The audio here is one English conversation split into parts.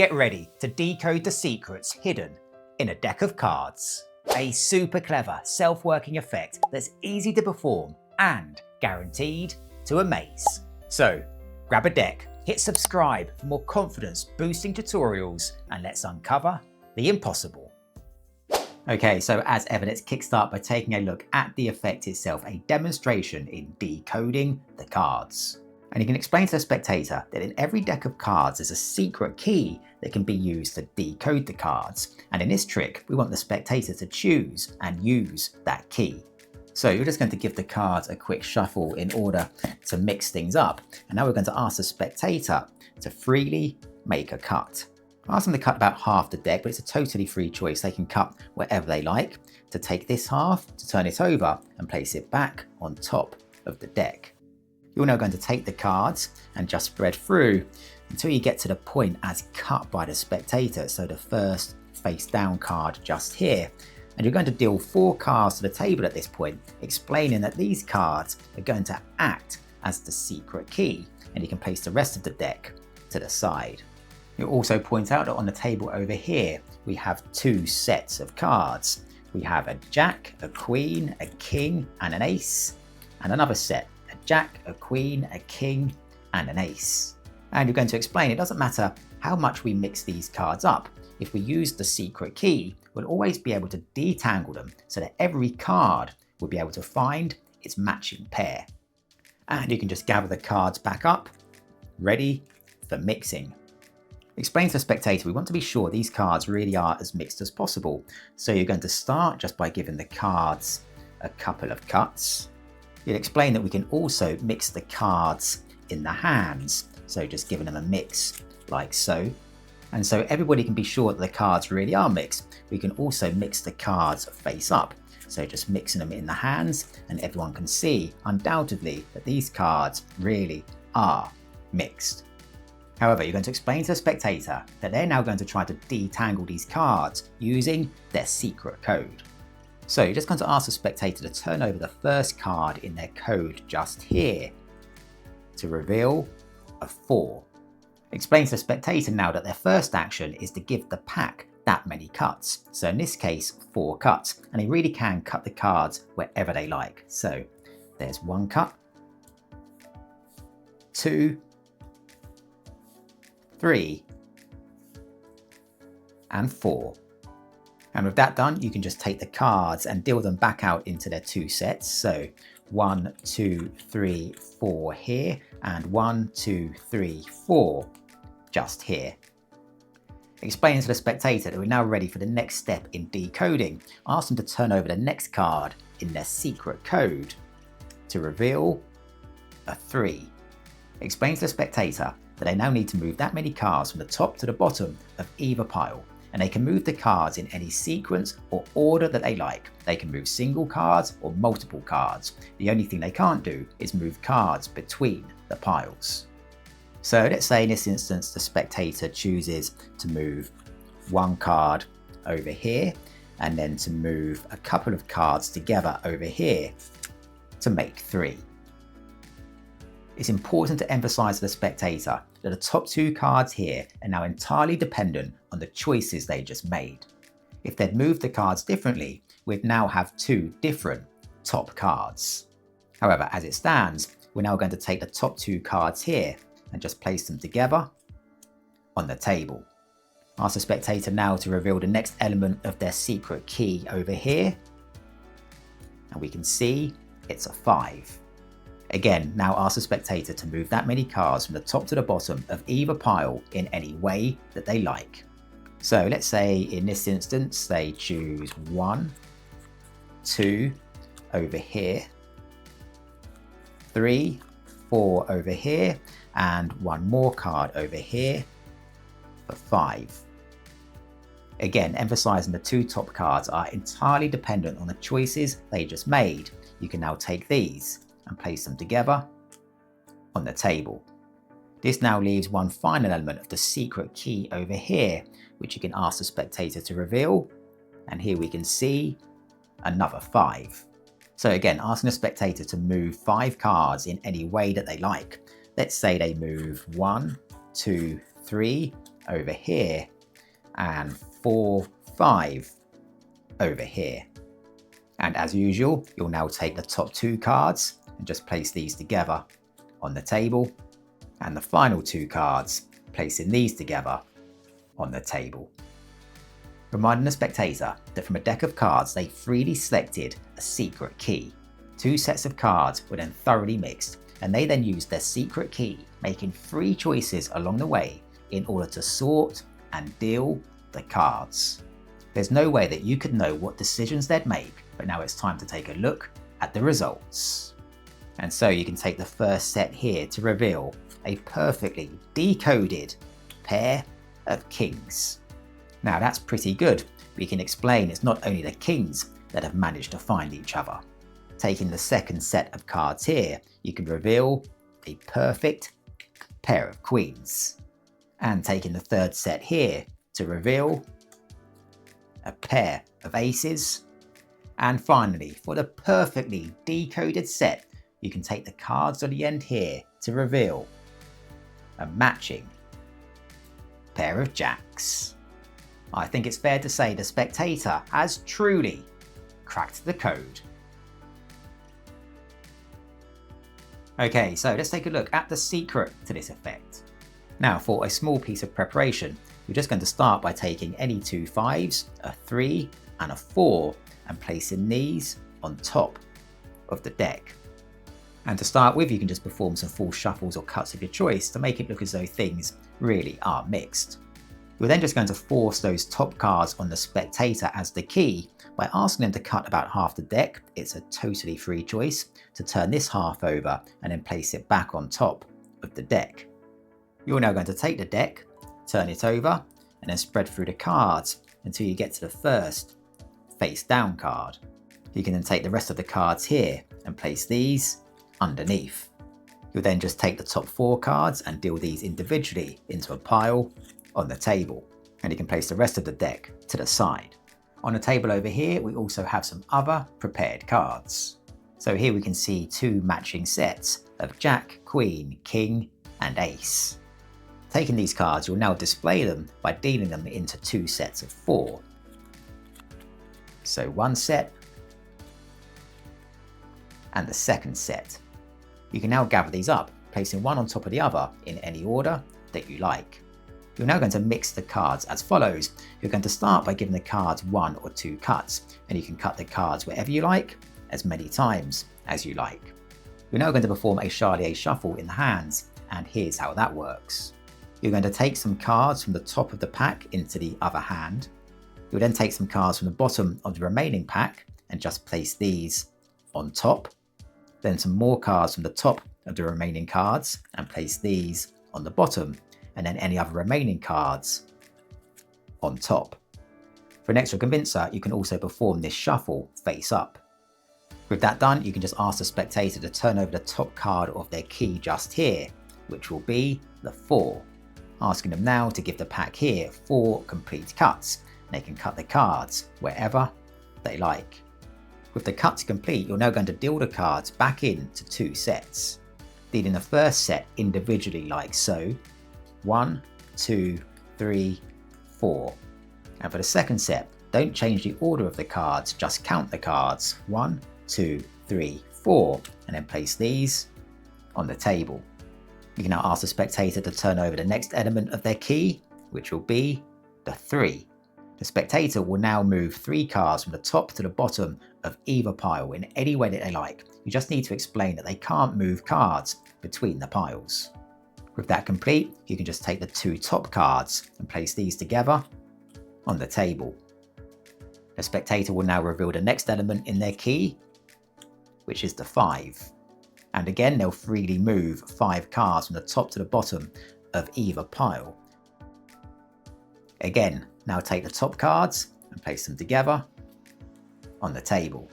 Get ready to decode the secrets hidden in a deck of cards. A super clever, self-working effect that's easy to perform and guaranteed to amaze. So, grab a deck, hit subscribe for more confidence-boosting tutorials, and let's uncover the impossible. Okay, so as ever, let's kickstart by taking a look at the effect itself, a demonstration in decoding the cards. And you can explain to the spectator that in every deck of cards there's a secret key that can be used to decode the cards. And in this trick, we want the spectator to choose and use that key. So you're just going to give the cards a quick shuffle in order to mix things up. And now we're going to ask the spectator to freely make a cut. Ask them to cut about half the deck, but it's a totally free choice. They can cut wherever they like. To take this half, to turn it over and place it back on top of the deck. You're now going to take the cards and just spread through until you get to the point as cut by the spectator. So the first face down card just here. And you're going to deal 4 cards to the table at this point, explaining that these cards are going to act as the secret key. And you can place the rest of the deck to the side. You'll also point out that on the table over here, we have 2 sets of cards. We have a jack, a queen, a king, and an ace, and another set. A jack, a queen, a king, and an ace. And you're going to explain it doesn't matter how much we mix these cards up. If we use the secret key, we'll always be able to detangle them so that every card will be able to find its matching pair. And you can just gather the cards back up, ready for mixing. Explain to the spectator we want to be sure these cards really are as mixed as possible. So you're going to start just by giving the cards a couple of cuts. You'll explain that we can also mix the cards in the hands, so just giving them a mix like so. And so everybody can be sure that the cards really are mixed. We can also mix the cards face up, so just mixing them in the hands, and everyone can see undoubtedly that these cards really are mixed. However, you're going to explain to the spectator that they're now going to try to detangle these cards using their secret code. So you're just going to ask the spectator to turn over the first card in their code just here to reveal a 4. Explain to the spectator now that their first action is to give the pack that many cuts. So in this case, 4 cuts, and they really can cut the cards wherever they like. So there's 1 cut, 2, 3, and 4. And with that done, you can just take the cards and deal them back out into their 2 sets. So 1, 2, 3, 4 here, and 1, 2, 3, 4 just here. Explaining to the spectator that we're now ready for the next step in decoding. Ask them to turn over the next card in their secret code to reveal a 3. Explain to the spectator that they now need to move that many cards from the top to the bottom of either pile. And they can move the cards in any sequence or order that they like. They can move single cards or multiple cards. The only thing they can't do is move cards between the piles. So let's say in this instance, the spectator chooses to move 1 card over here and then to move a couple of cards together over here to make 3. It's important to emphasize to the spectator that the top 2 cards here are now entirely dependent on the choices they just made. If they'd moved the cards differently, we'd now have 2 different top cards. However, as it stands, we're now going to take the top 2 cards here and just place them together on the table. Ask the spectator now to reveal the next element of their secret key over here. And we can see it's a 5. Again, now ask the spectator to move that many cards from the top to the bottom of either pile in any way that they like. So let's say in this instance, they choose 1, 2 over here, 3, 4 over here, and 1 more card over here for 5. Again, emphasizing the 2 top cards are entirely dependent on the choices they just made. You can now take these and place them together on the table. This now leaves one final element of the secret key over here, which you can ask the spectator to reveal. And here we can see another 5. So again, asking the spectator to move 5 cards in any way that they like. Let's say they move 1, 2, 3, over here, and 4, 5 over here. And as usual, you'll now take the top 2 cards and just place these together on the table, and the final 2 cards, placing these together on the table. Reminding the spectator that from a deck of cards they freely selected a secret key. 2 sets of cards were then thoroughly mixed, and they then used their secret key, making 3 choices along the way in order to sort and deal the cards. There's no way that you could know what decisions they'd make, but now it's time to take a look at the results. And so you can take the first set here to reveal a perfectly decoded pair of kings. Now that's pretty good. We can explain it's not only the kings that have managed to find each other. Taking the second set of cards here, you can reveal a perfect pair of queens. And taking the third set here to reveal a pair of aces. And finally, for the perfectly decoded set, you can take the cards on the end here to reveal a matching pair of jacks. I think it's fair to say the spectator has truly cracked the code. Okay, so let's take a look at the secret to this effect. Now for a small piece of preparation, you're just going to start by taking any 2 5s, a 3 and a 4 and placing these on top of the deck. And to start with, you can just perform some full shuffles or cuts of your choice to make it look as though things really are mixed. You're then just going to force those top cards on the spectator as the key by asking them to cut about half the deck. It's a totally free choice to turn this half over and then place it back on top of the deck. You're now going to take the deck, turn it over, and then spread through the cards until you get to the first face down card. You can then take the rest of the cards here and place these underneath. You'll then just take the top 4 cards and deal these individually into a pile on the table, and you can place the rest of the deck to the side. On the table over here, we also have some other prepared cards. So here we can see 2 matching sets of Jack, Queen, King, and Ace. Taking these cards, you'll now display them by dealing them into 2 sets of 4. So 1 set and the second set. You can now gather these up, placing one on top of the other in any order that you like. You're now going to mix the cards as follows. You're going to start by giving the cards 1 or 2 cuts, and you can cut the cards wherever you like, as many times as you like. You're now going to perform a Charlier shuffle in the hands, and here's how that works. You're going to take some cards from the top of the pack into the other hand. You'll then take some cards from the bottom of the remaining pack and just place these on top. Then some more cards from the top of the remaining cards and place these on the bottom, and then any other remaining cards on top. For an extra convincer, you can also perform this shuffle face up. With that done, you can just ask the spectator to turn over the top card of their key just here, which will be the 4. Asking them now to give the pack here 4 complete cuts, and they can cut the cards wherever they like. With the cuts complete, you're now going to deal the cards back into 2 sets, dealing the first set individually like so, 1, 2, 3, 4. And for the second set, don't change the order of the cards, just count the cards, 1, 2, 3, 4, and then place these on the table. You can now ask the spectator to turn over the next element of their key, which will be the 3. The spectator will now move 3 cards from the top to the bottom of either pile in any way that they like. You just need to explain that they can't move cards between the piles. With that complete, you can just take the 2 top cards and place these together on the table. The spectator will now reveal the next element in their key, which is the 5. And again, they'll freely move 5 cards from the top to the bottom of either pile. Again, now take the top cards and place them together on the table.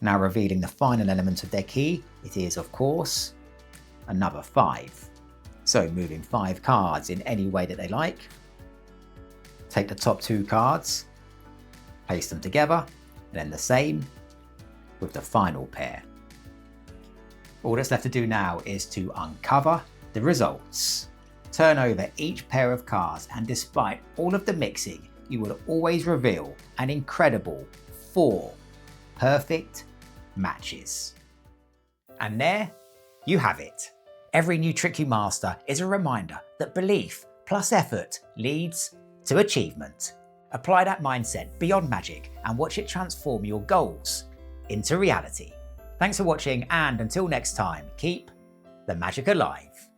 Now revealing the final element of their key, it is of course another 5. So moving 5 cards in any way that they like. Take the top 2 cards, place them together, and then the same with the final pair. All that's left to do now is to uncover the results. Turn over each pair of cards, and despite all of the mixing, you will always reveal an incredible 4 perfect matches. And there you have it. Every new trick you master is a reminder that belief plus effort leads to achievement. Apply that mindset beyond magic and watch it transform your goals into reality. Thanks for watching, and until next time, keep the magic alive.